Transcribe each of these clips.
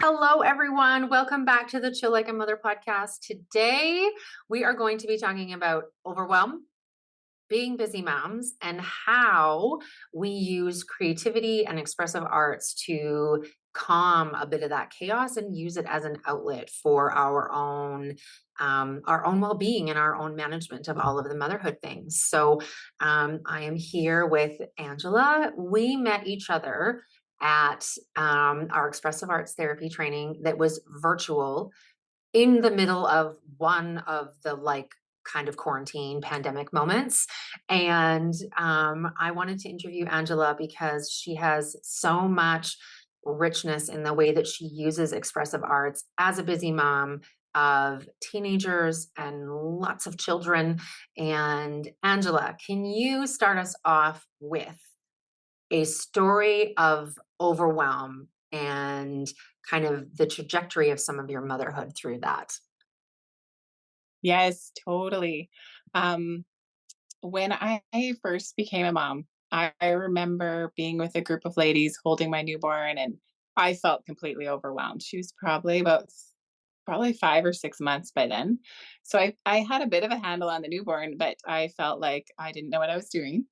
Hello, everyone. Welcome back to the Chill Like a Mother podcast. Today, we are going to be talking about overwhelm, being busy moms, and how we use creativity and expressive arts to calm a bit of that chaos and use it as an outlet for our own well-being and our own management of all of the motherhood things. So, I am here with Angela. We met each other at our expressive arts therapy training that was virtual in the middle of one of the kind of quarantine pandemic moments. And I wanted to interview Angela because she has so much richness in the way that she uses expressive arts as a busy mom of teenagers and lots of children. And Angela, can you start us off with a story of overwhelm and kind of the trajectory of some of your motherhood through that? Yes, totally. Um, when I first became a mom, I remember being with a group of ladies holding my newborn, and I felt completely overwhelmed. She was probably 5 or 6 months by then. So I had a bit of a handle on the newborn, but I felt like I didn't know what I was doing.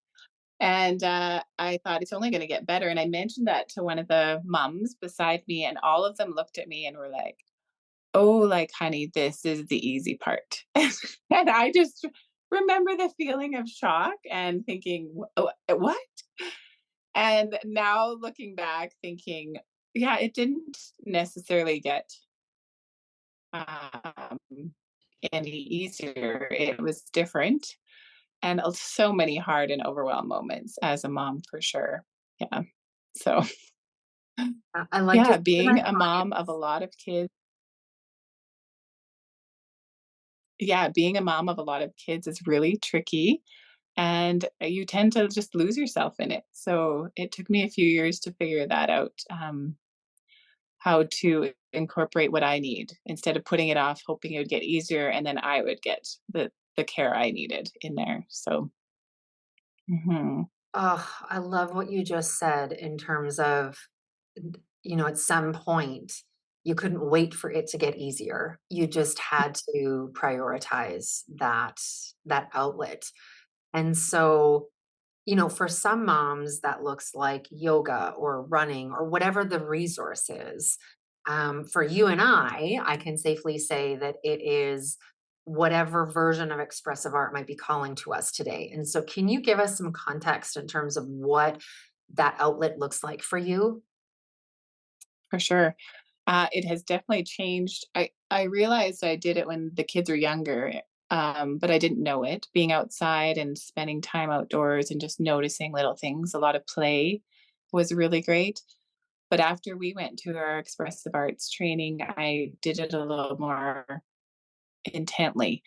And I thought it's only going to get better. And I mentioned that to one of the moms beside me, and all of them looked at me and were like, "Oh, like, honey, this is the easy part." And I just remember the feeling of shock and thinking, What?" And now looking back, thinking, yeah, it didn't necessarily get um, any easier. It was different, and so many hard and overwhelmed moments as a mom, for sure. Yeah. So, I like to yeah, say to my being a mom of a clients, lot of kids. Yeah, being a mom of a lot of kids is really tricky, and you tend to just lose yourself in it. So it took me a few years to figure that out, how to incorporate what I need instead of putting it off, hoping it would get easier, and then I would get the care I needed in there. So, mhm, oh, I love what you just said in terms of, at some point, you couldn't wait for it to get easier. You just had to prioritize that outlet. And so, for some moms, that looks like yoga or running or whatever the resource is. For you and I can safely say that it is whatever version of expressive art might be calling to us today. And so, can you give us some context in terms of what that outlet looks like for you? for sure. It has definitely changed. I realized I did it when the kids were younger, but I didn't know it. Being outside and spending time outdoors and just noticing little things, a lot of play was really great. But after we went to our expressive arts training, I did it a little more intently.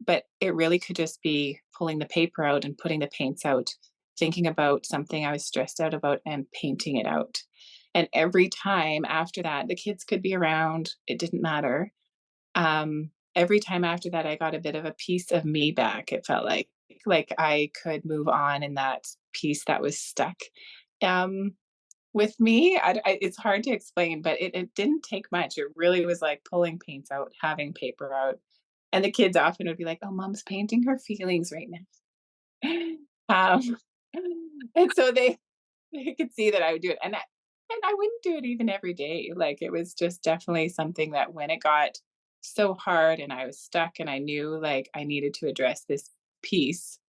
But it really could just be pulling the paper out and putting the paints out, thinking about something I was stressed out about and painting it out. And every time after that, the kids could be around, it didn't matter. Every time after that, I got a bit of a piece of me back. It felt like I could move on in that piece that was stuck. Um, with me, it's hard to explain, but it didn't take much. It really was like pulling paints out, having paper out, and the kids often would be like, "Oh, mom's painting her feelings right now." Um, and so they could see that I would do it, and I wouldn't do it even every day. Like, it was just definitely something that when it got so hard and I was stuck and I knew, like, I needed to address this piece,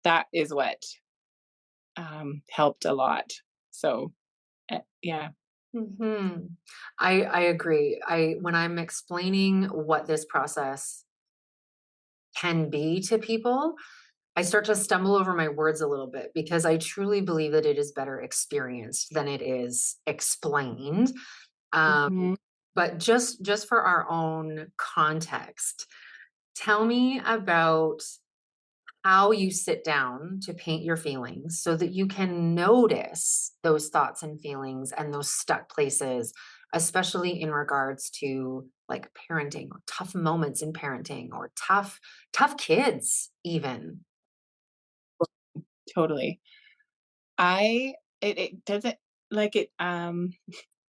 that is what, helped a lot. So, yeah, I agree. When I'm explaining what this process can be to people, I start to stumble over my words a little bit because I truly believe that it is better experienced than it is explained. Um, mhm, but just for our own context, tell me about how you sit down to paint your feelings so that you can notice those thoughts and feelings and those stuck places, especially in regards to like parenting or tough moments in parenting or tough kids even. totally. I it doesn't like it.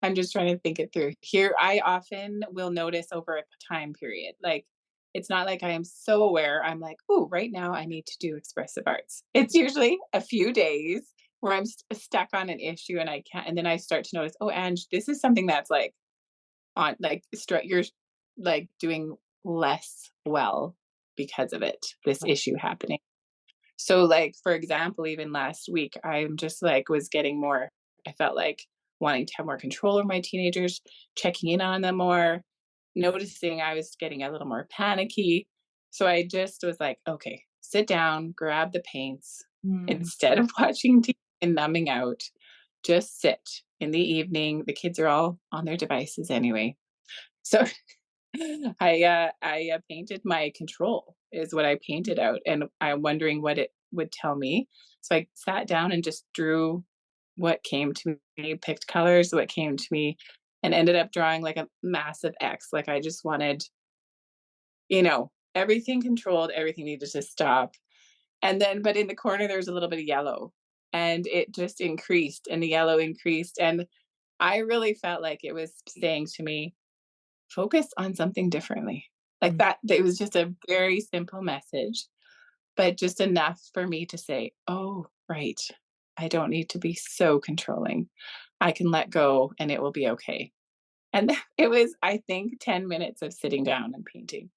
I'm just trying to think it through. Here, I often will notice over a time period. Like, it's not like I am so aware. I'm like, oh, right now I need to do expressive arts. It's usually a few days where I'm stuck on an issue and I can't. And then I start to notice, oh, Ange, this is something that's like on, like, you're like doing less well because of it, this issue happening. So, like, for example, even last week, I'm just like was getting more, I felt like wanting to have more control over my teenagers, checking in on them more, noticing I was getting a little more panicky. So I just was like, okay, sit down, grab the paints Mm. instead of watching TV and numbing out. Just sit in the evening. The kids are all on their devices anyway. So I painted my control is what I painted out, and I'm wondering what it would tell me. So I sat down and just drew what came to me, picked colors, what came to me, and ended up drawing like a massive X. Like I just wanted, everything controlled, everything needed to stop. And then, but in the corner, there was a little bit of yellow, and it just increased, and the yellow increased. And I really felt like it was saying to me, focus on something differently. Like Mm. that, it was just a very simple message, but just enough for me to say, oh, right. I don't need to be so controlling. I can let go and it will be okay. And it was, I think, 10 minutes of sitting down and painting.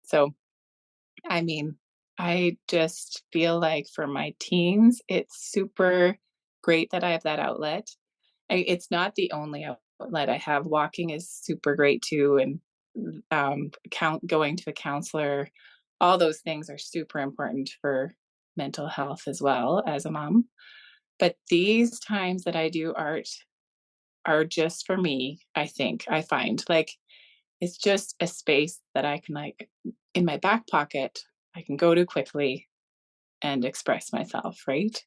So, I mean, I just feel like for my teens, it's super great that I have that outlet. It's not the only outlet I have. Walking is super great too, and going to a counselor. All those things are super important for mental health as well as a mom. But these times that I do art are just for me. I think I find like it's just a space that I can like in my back pocket. I can go to quickly and express myself, right?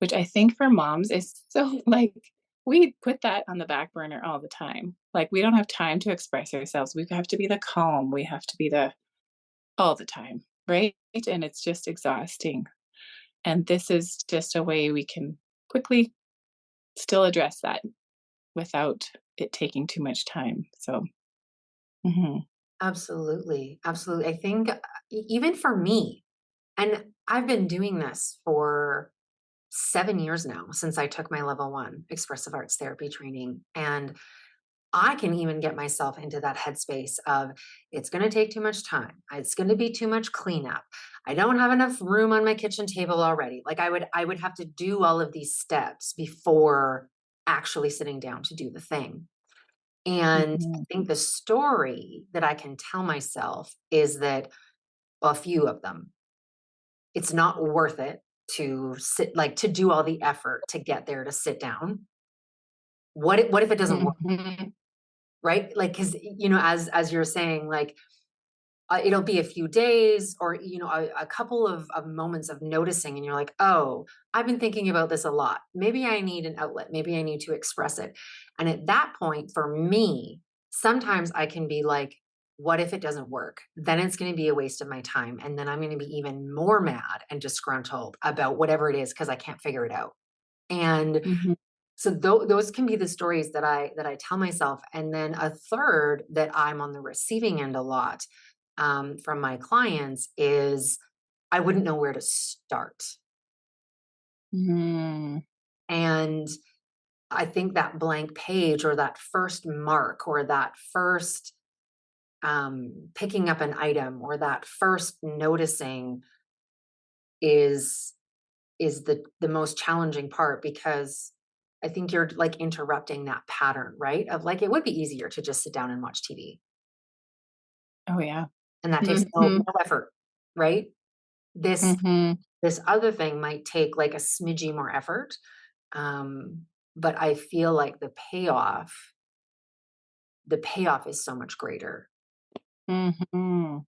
Which I think for moms is so like we put that on the back burner all the time. Like we don't have time to express ourselves. We have to be the calm. We have to be the all the time, right? And it's just exhausting. And this is just a way we can quickly still address that without it taking too much time. So, mhm. Absolutely. Absolutely. I think even for me, and I've been doing this for 7 years now since I took my level 1 expressive arts therapy training. And I can even get myself into that headspace of it's going to take too much time. It's going to be too much cleanup. I don't have enough room on my kitchen table already. Like I would have to do all of these steps before actually sitting down to do the thing. And I Mhm. think the story that I can tell myself is that, well, a few of them, it's not worth it to sit, like to do all the effort to get there to sit down. What if it doesn't work, Mhm. right? Like, because as you're saying, like it'll be a few days or a couple of moments of noticing, and you're like, oh, I've been thinking about this a lot. Maybe I need an outlet. Maybe I need to express it. And at that point, for me, sometimes I can be like, what if it doesn't work? Then it's going to be a waste of my time, and then I'm going to be even more mad and disgruntled about whatever it is because I can't figure it out. And Mhm. so those can be the stories that I tell myself. And then a third that I'm on the receiving end a lot, from my clients is I wouldn't know where to start. Mhm. And I think that blank page or that first mark or that first picking up an item or that first noticing is is the most challenging part, because I think you're like interrupting that pattern, right? Of like it would be easier to just sit down and watch TV, Oh, yeah. and that takes no Mhm. effort, right? This Mhm. this other thing might take like a smidgy more effort, um, but I feel like the payoff is so much greater. Mhm.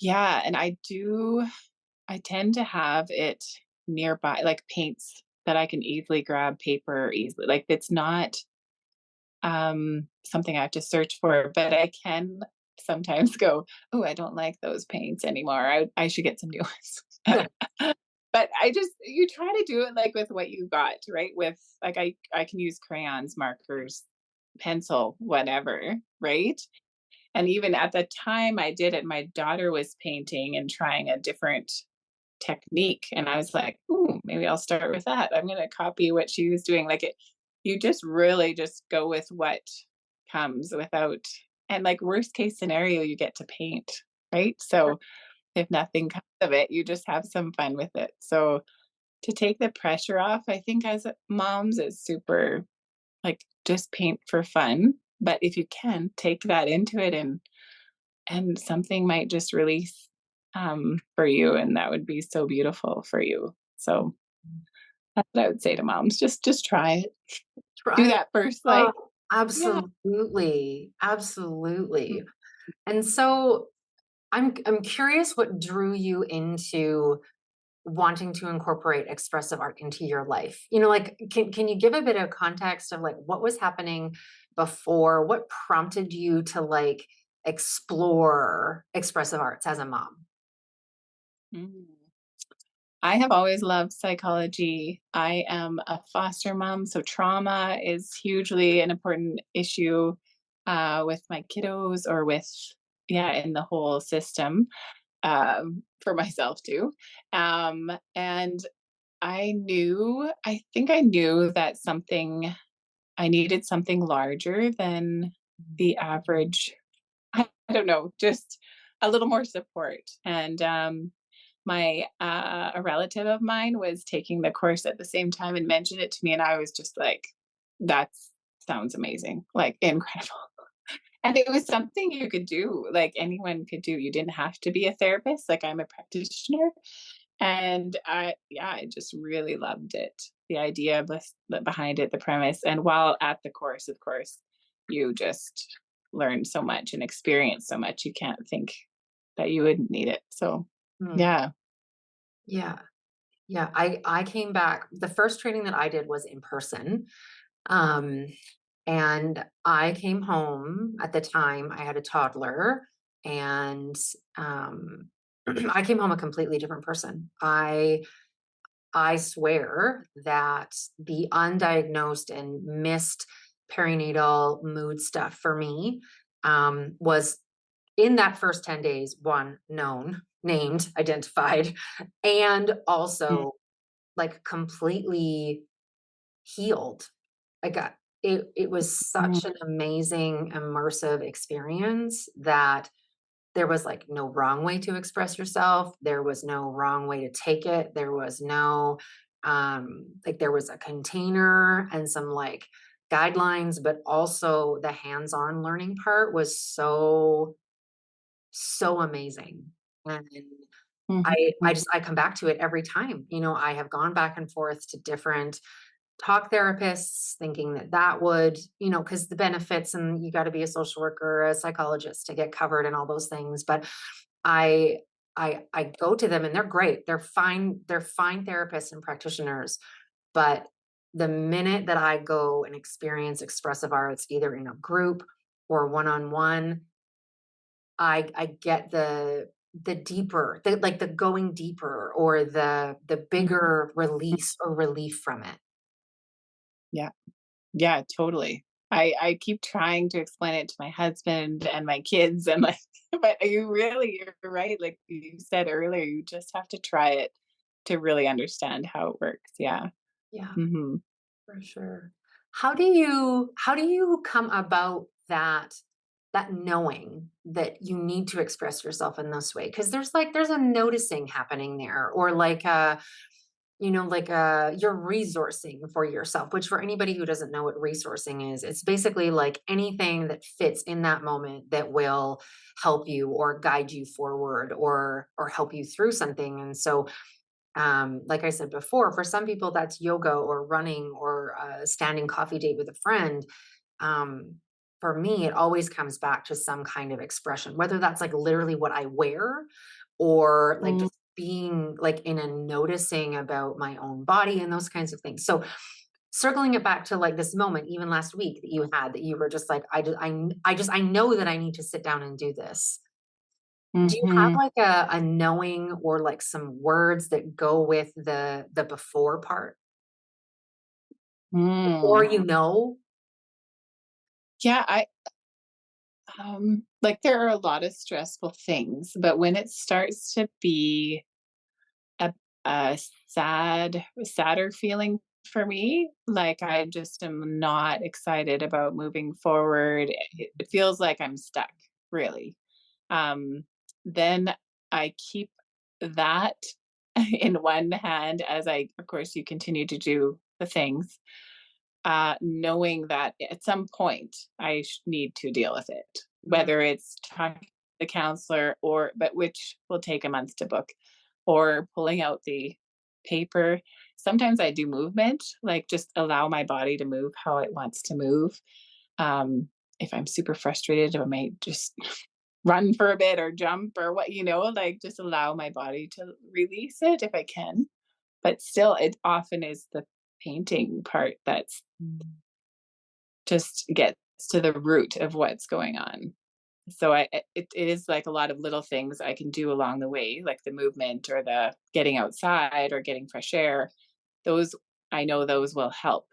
Yeah, and I tend to have it nearby, like paints that I can easily grab, paper easily. Like it's not something I have to search for, but I can sometimes go, "Oh, I don't like those paints anymore. I should get some new ones." But I just you try to do it like with what you got, right? With like I can use crayons, markers, pencil, whatever, right? And even at the time I did it, my daughter was painting and trying a different technique. And I was like, ooh, maybe I'll start with that. I'm going to copy what she was doing. Like it, you just really just go with what comes without, and like worst case scenario, you get to paint, right? So if nothing comes of it, you just have some fun with it. So to take the pressure off, I think as moms is super like just paint for fun. But if you can take that into it and something might just release for you, and that would be so beautiful for you. So that's what I would say to moms. Just try it. Do Right. that first. Oh, Like, yeah. absolutely, absolutely. And so I'm curious what drew you into wanting to incorporate expressive art into your life. Like can you give a bit of context of like what was happening before? What prompted you to like explore expressive arts as a mom? Mm. I have always loved psychology. I am a foster mom, so trauma is hugely an important issue with my kiddos or with, yeah, in the whole system for myself too. And I think I knew that I needed something larger than the average. I don't know, just a little more support. And my a relative of mine was taking the course at the same time and mentioned it to me, and I was just like, "That sounds amazing, like incredible." And it was something you could do, like anyone could do. You didn't have to be a therapist. Like I'm a practitioner, and yeah, I just really loved it. The idea behind it, the premise, and while at the course, of course, you just learn so much and experience so much. You can't think that you wouldn't need it. So, Hmm. yeah. Yeah. Yeah. I came back. The first training that I did was in person. Um, and I came home at the time, I had a toddler, and um, I came home a completely different person. I swear that the undiagnosed and missed perinatal mood stuff for me was in that first 10 days, one, known, named, identified, and Mm, also like completely healed. I got it was mm, such an amazing immersive experience that there was like no wrong way to express yourself. There was no wrong way to take it. There was no like there was a container and some like guidelines, but also the hands-on learning part was so amazing. And mhm, I come back to it every time. I have gone back and forth to different talk therapists thinking that that would, because the benefits, and you got to be a social worker, a psychologist to get covered and all those things. But I, I go to them and they're great. They're fine therapists and practitioners. But the minute that I go and experience expressive arts, either in a group or one-on-one, I get the deeper, like the going deeper or the mhm. bigger release or relief from it. Yeah. Yeah, totally. I keep trying to explain it to my husband and my kids and like but you're right, like you said earlier, you just have to try it to really understand how it works. Yeah. Yeah. Mhm. For sure. How do you come about that knowing that you need to express yourself in this way? Because there's a noticing happening there, or like you're resourcing for yourself, which for anybody who doesn't know what resourcing is, it's basically like anything that fits in that moment that will help you or guide you forward or help you through something. And so like I said before, for some people that's yoga or running or a standing coffee date with a friend. Um, for me, it always comes back to some kind of expression, whether that's like literally what I wear or like Mm, just being like in a noticing about my own body and those kinds of things. So circling it back to like this moment, even last week that you had that you were just like, I know that I need to sit down and do this. Do you have Mhm. like a knowing or like some words that go with the before part? Before Mm. you know? Yeah, like there are a lot of stressful things, but when it starts to be a sadder feeling for me, like I just am not excited about moving forward. It feels like I'm stuck, really. Um, then I keep that in one hand as I, of course, you continue to do the things, knowing that at some point I need to deal with it, Mm, whether it's talking to the counselor or, but which will take a month to book, or pulling out the paper. Sometimes I do movement, like just allow my body to move how it wants to move. Um, if I'm super frustrated, I might just run for a bit or jump or what, like just allow my body to release it if I can. But still, it often is the painting part that's mm. just gets to the root of what's going on. So it is like a lot of little things I can do along the way, like the movement or the getting outside or getting fresh air. Those, I know those will help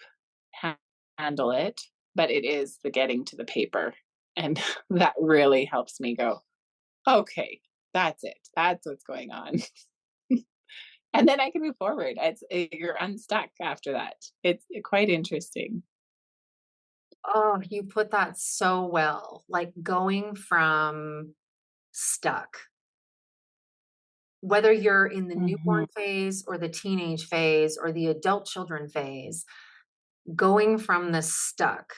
ha- handle it, but it is the getting to the paper. And that really helps me go, okay, that's it. That's what's going on. And then I can move forward. You're unstuck after that. It's quite interesting. Oh, you put that so well. Like going from stuck, whether you're in the newborn Mhm. phase or the teenage phase or the adult children phase, going from the stuck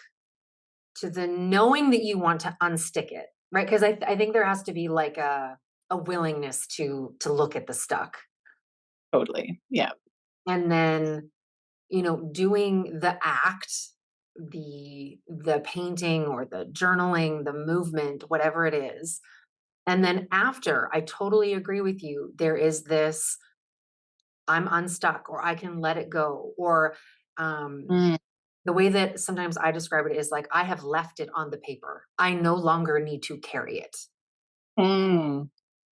to the knowing that you want to unstick it, right? Because I think there has to be like a willingness to look at the stuck. Totally. Yeah. And then, doing the act, the painting or the journaling, the movement, whatever it is. And then after, I totally agree with you. There is this I'm unstuck or I can let it go. Or Mm, the way that sometimes I describe it is like I have left it on the paper. I no longer need to carry it. mm.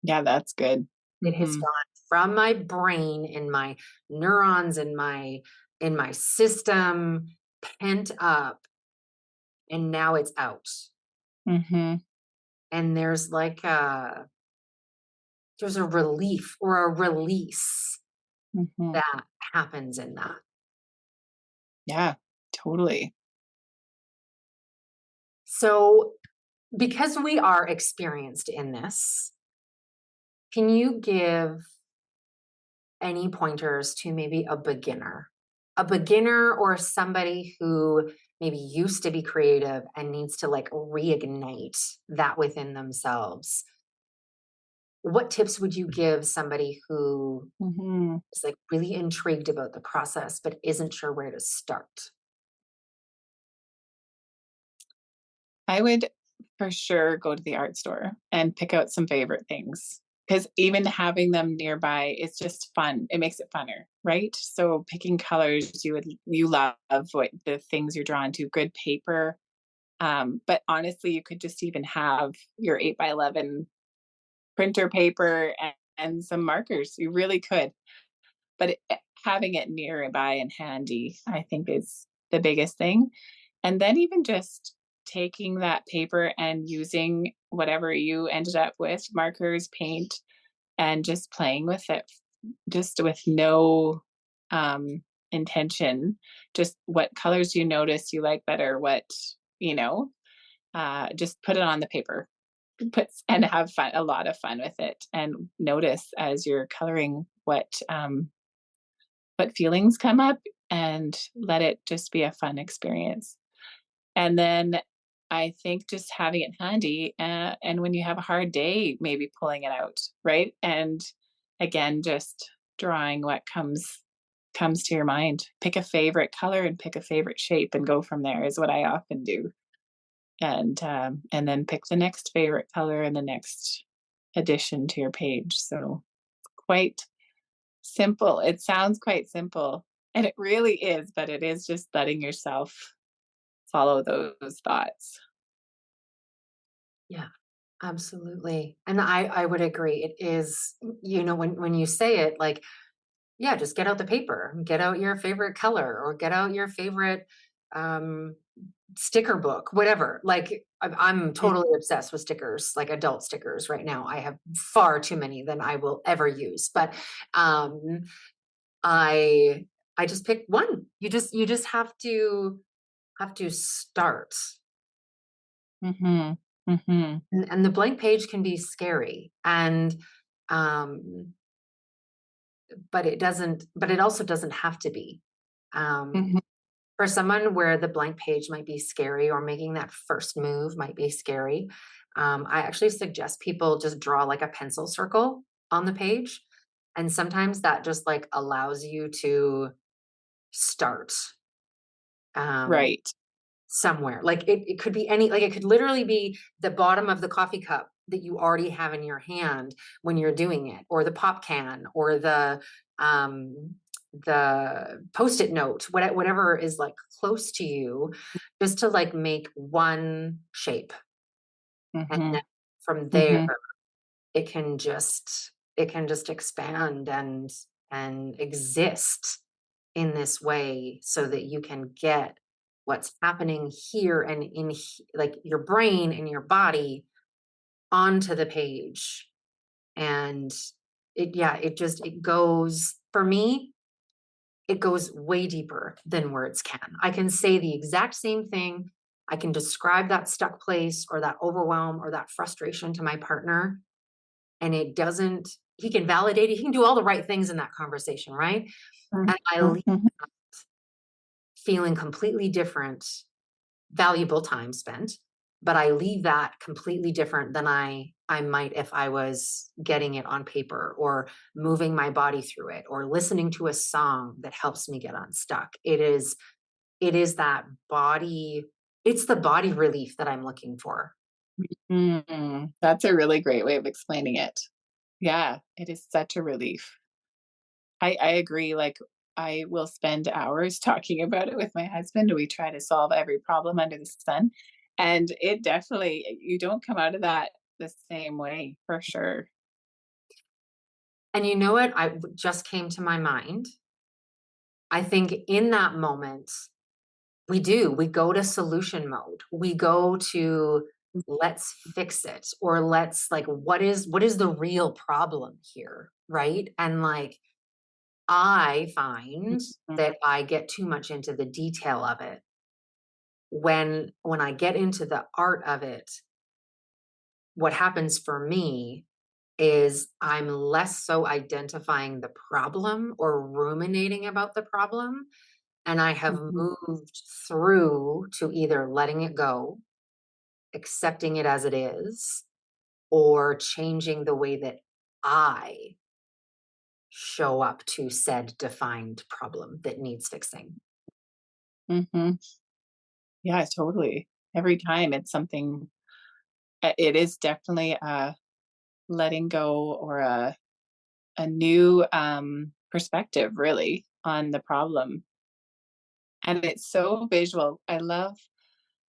Yeah, that's good. It has Mhm. gone from my brain and my neurons and my system pent up, and now it's out. Mhm. And there's a relief or a release Mhm. that happens in that. Yeah, totally. So, because we are experienced in this, can you give any pointers to maybe a beginner? A beginner or somebody who maybe used to be creative and needs to like reignite that within themselves. What tips would you give somebody who Mhm. is like really intrigued about the process but isn't sure where to start? I would for sure go to the art store and pick out some favorite things, because even having them nearby, it's just fun. It makes it funner, right? So picking colors you love, what the things you're drawn to, good paper. But honestly, you could just even have your 8 by 11 printer paper and some markers. You really could. But having it nearby and handy, I think, is the biggest thing. And then even just taking that paper and using whatever you ended up with, markers, paint, and just playing with it, just with no intention. Just what colors you notice you like better, you know, just put it on the paper, and have fun, a lot of fun with it, and notice as you're coloring what feelings come up, and let it just be a fun experience. And then I think just having it handy, and when you have a hard day, maybe pulling it out, right? And again, just drawing what comes to your mind. Pick a favorite color and pick a favorite shape and go from there is what I often do. And then pick the next favorite color and the next addition to your page. So quite simple. It sounds quite simple, and it really is, but it is just letting yourself follow those thoughts. Yeah. Absolutely. And I would agree. It is, when you say it, like, yeah, just get out the paper, get out your favorite color, or get out your favorite um sticker book, whatever. Like, I'm Mm. totally obsessed with stickers, like adult stickers right now. I have far too many than I will ever use. But um I I just picked one. You just have to start. Mhm. Mhm. And the blank page can be scary. And um but it also doesn't have to be. Um Mhm. for someone where the blank page might be scary, or making that first move might be scary, I actually suggest people just draw like a pencil circle on the page. And sometimes that just like allows you to start um, Right. somewhere. Like it could be any, like it could literally be the bottom of the coffee cup that you already have in your hand when you're doing it, or the pop can, or um the post-it note, whatever is like close to you, just to like make one shape. And then Mhm. from there Mhm. it can just expand and exist in this way, so that you can get what's happening here and like your brain and your body onto the page. And it goes, for me, it goes way deeper than words can. I can say the exact same thing. I can describe that stuck place or that overwhelm or that frustration to my partner, and it doesn't he can validate it. He can do all the right things in that conversation, right? And I Mhm. leave Mhm. feeling completely different, valuable time spent, but I leave that completely different than I might if I was getting it on paper, or moving my body through it, or listening to a song that helps me get unstuck. It is that body it's the body relief that I'm looking for. Mm. That's a really great way of explaining it. Yeah, it is such a relief. I agree, like, I will spend hours talking about it with my husband. We try to solve every problem under the sun, and it definitely you don't come out of that the same way, for sure. And you know what just came to my mind? I think in that moment, we go to solution mode. We go to, let's fix it, or let's, like, what is the real problem here, right? And like, I find Mhm. that I get too much into the detail of it. When I get into the art of it, what happens for me is I'm less so identifying the problem or ruminating about the problem, and I have Mhm. moved through to either letting it go, accepting it as it is, or changing the way that I show up to said defined problem that needs fixing. Mhm. Yeah, totally. Every time it's something it is definitely a letting go or a new, perspective really on the problem, and it's so visual. I love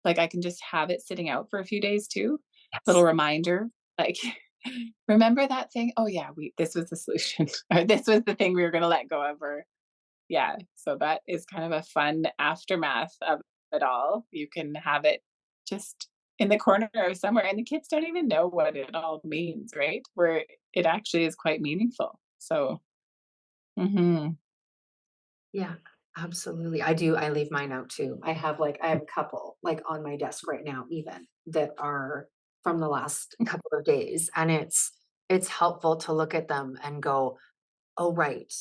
like, I can just have it sitting out for a few days too. Little Yes. reminder, like, "Remember that thing? Oh, yeah, we this was the solution, or this was the thing we were gonna let go of," or yeah, so that is kind of a fun aftermath of it all. You can have it just in the corner or somewhere, and the kids don't even know what it all means, right? Where it actually is quite meaningful. So, mhm, Yeah, absolutely. I do. I leave mine out too. I have a couple like on my desk right now, even that are from the last couple of days. And it's helpful to look at them and go, oh, right.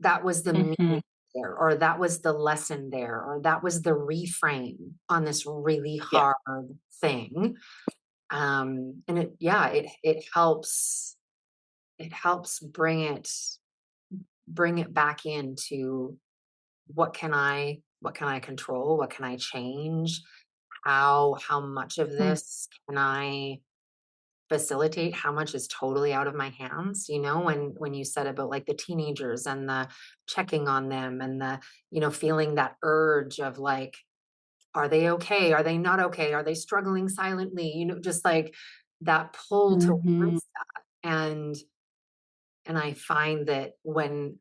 That was the mhm, meaning there, or that was the lesson there, or that was the reframe on this really yeah, hard thing. And it helps bring it back into, what can I control? What can I change? How much of mm, this can I facilitate? How much is totally out of my hands? When you said about like the teenagers and the checking on them, and the, feeling that urge of like, are they okay? Are they not okay? Are they struggling silently? Just like that pull Mhm. towards that. And I find that when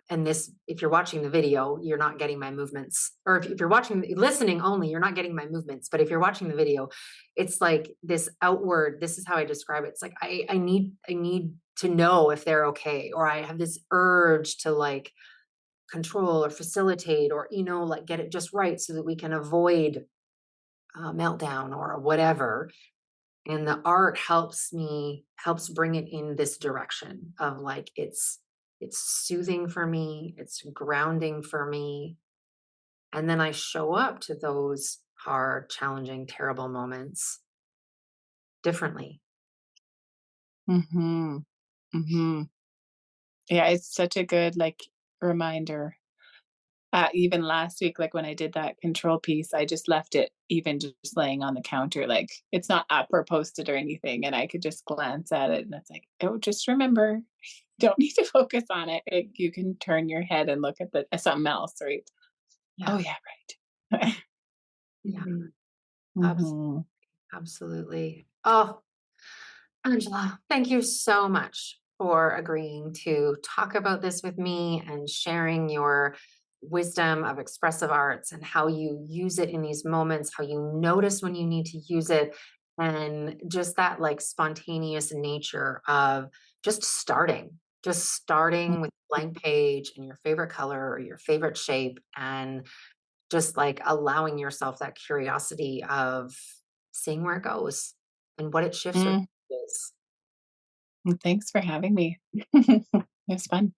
and this if you're watching the video, you're not getting my movements. Or if you're watching listening only, you're not getting my movements. But if you're watching the video, it's like this outward, this is how I describe it. It's like I need to know if they're okay, or I have this urge to like control or facilitate, or like get it just right so that we can avoid a meltdown or whatever. And the art helps bring it in this direction of like it's soothing for me, it's grounding for me, and then I show up to those hard, challenging, terrible moments differently. Mhm. Mhm. Yeah, it's such a good, like, reminder. Even last week, like, when I did that control piece, I just left it even just laying on the counter, like, it's not up or posted or anything, and I could just glance at it, and it's like, "Oh, just remember, don't need to focus on it." Like, you can turn your head and look at the something else, right? Oh, Yeah, yeah, right. yeah, Mhm. abs- Mhm. absolutely. Oh, Angela, thank you so much for agreeing to talk about this with me and sharing your wisdom of expressive arts and how you use it in these moments, how you notice when you need to use it, and just that like spontaneous nature of just starting with a blank page and your favorite color or your favorite shape, and just like allowing yourself that curiosity of seeing where it goes and what it shifts or Mm, changes. thanks for having me. It was fun.